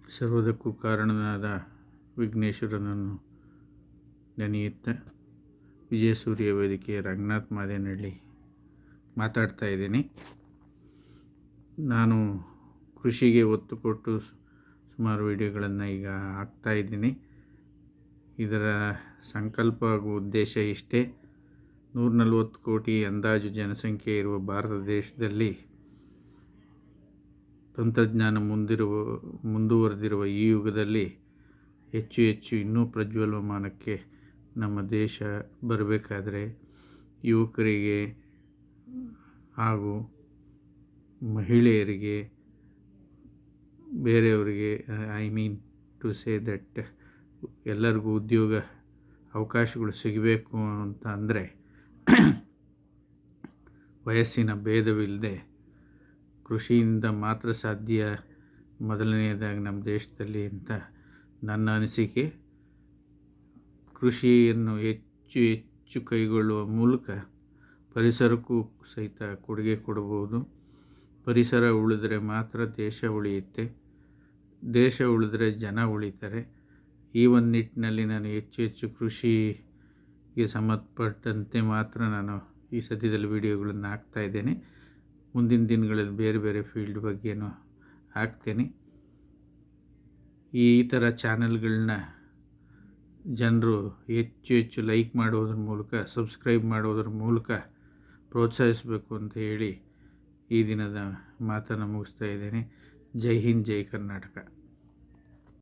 ಸರ್ವದಕ್ಕೂ ಕಾರಣನಾದ ವಿಘ್ನೇಶ್ವರನನ್ನು ನೆನೆಯುತ್ತಾ ವಿಜಯಸೂರ್ಯ ವೇದಿಕೆಯ ರಂಗನಾಥ್ ಮಾದೇನಹಳ್ಳಿ ಮಾತಾಡ್ತಾ ಇದ್ದೀನಿ. ನಾನು ಕೃಷಿಗೆ ಒತ್ತು ಕೊಟ್ಟು ಸುಮಾರು ವಿಡಿಯೋಗಳನ್ನು ಈಗ ಹಾಕ್ತಾಯಿದ್ದೀನಿ. ಇದರ ಸಂಕಲ್ಪ ಹಾಗೂ ಉದ್ದೇಶ ಇಷ್ಟೇ: 140 ಕೋಟಿ ಅಂದಾಜು ಜನಸಂಖ್ಯೆ ಇರುವ ಭಾರತ ದೇಶದಲ್ಲಿ ತಂತ್ರಜ್ಞಾನ ಮುಂದುವರೆದಿರುವ ಈ ಯುಗದಲ್ಲಿ ಹೆಚ್ಚು ಇನ್ನೂ ಪ್ರಜ್ವಲಮಾನಕ್ಕೆ ನಮ್ಮ ದೇಶ ಬರಬೇಕಾದ್ರೆ ಯುವಕರಿಗೆ ಹಾಗೂ ಮಹಿಳೆಯರಿಗೆ, ಬೇರೆಯವರಿಗೆ, ಟು ಸೇ ದಟ್ ಎಲ್ಲರಿಗೂ ಉದ್ಯೋಗ ಅವಕಾಶಗಳು ಸಿಗಬೇಕು ಅಂತ ಅಂದರೆ ವಯಸ್ಸಿನ ಭೇದವಿಲ್ಲದೆ ಕೃಷಿಯಿಂದ ಮಾತ್ರ ಸಾಧ್ಯ. ಮೊದಲನೆಯದಾಗಿ ನಮ್ಮ ದೇಶದಲ್ಲಿ ಅಂತ ನನ್ನ ಅನಿಸಿಕೆ. ಕೃಷಿಯನ್ನು ಹೆಚ್ಚು ಕೈಗೊಳ್ಳುವ ಮೂಲಕ ಪರಿಸರಕ್ಕೂ ಸಹಿತ ಕೊಡುಗೆ ಕೊಡಬಹುದು. ಪರಿಸರ ಉಳಿದ್ರೆ ಮಾತ್ರ ದೇಶ ಉಳಿಯುತ್ತೆ, ದೇಶ ಉಳಿದ್ರೆ ಜನ ಉಳಿತಾರೆ. ಈ ಒಂದು ನಿಟ್ಟಿನಲ್ಲಿ ನಾನು ಹೆಚ್ಚು ಕೃಷಿಗೆ ಸಂಬಂಧಪಟ್ಟಂತೆ ಮಾತ್ರ ನಾನು ಈ ಸದ್ಯದಲ್ಲಿ ವಿಡಿಯೋಗಳನ್ನು ಹಾಕ್ತಾಯಿದ್ದೇನೆ. ಮುಂದಿನ ದಿನಗಳಲ್ಲಿ ಬೇರೆ ಫೀಲ್ಡ್ ಬಗ್ಗೆನೂ ಹಾಕ್ತೇನೆ. ಈ ಥರ ಚಾನಲ್ಗಳನ್ನ ಜನರು ಹೆಚ್ಚು ಲೈಕ್ ಮಾಡೋದ್ರ ಮೂಲಕ, ಸಬ್ಸ್ಕ್ರೈಬ್ ಮಾಡೋದ್ರ ಮೂಲಕ ಪ್ರೋತ್ಸಾಹಿಸಬೇಕು ಅಂತ ಹೇಳಿ ಈ ದಿನದ ಮಾತನ್ನು ಮುಗಿಸ್ತಾ ಇದ್ದೇನೆ. ಜೈ ಹಿಂದ್, ಜೈ ಕರ್ನಾಟಕ.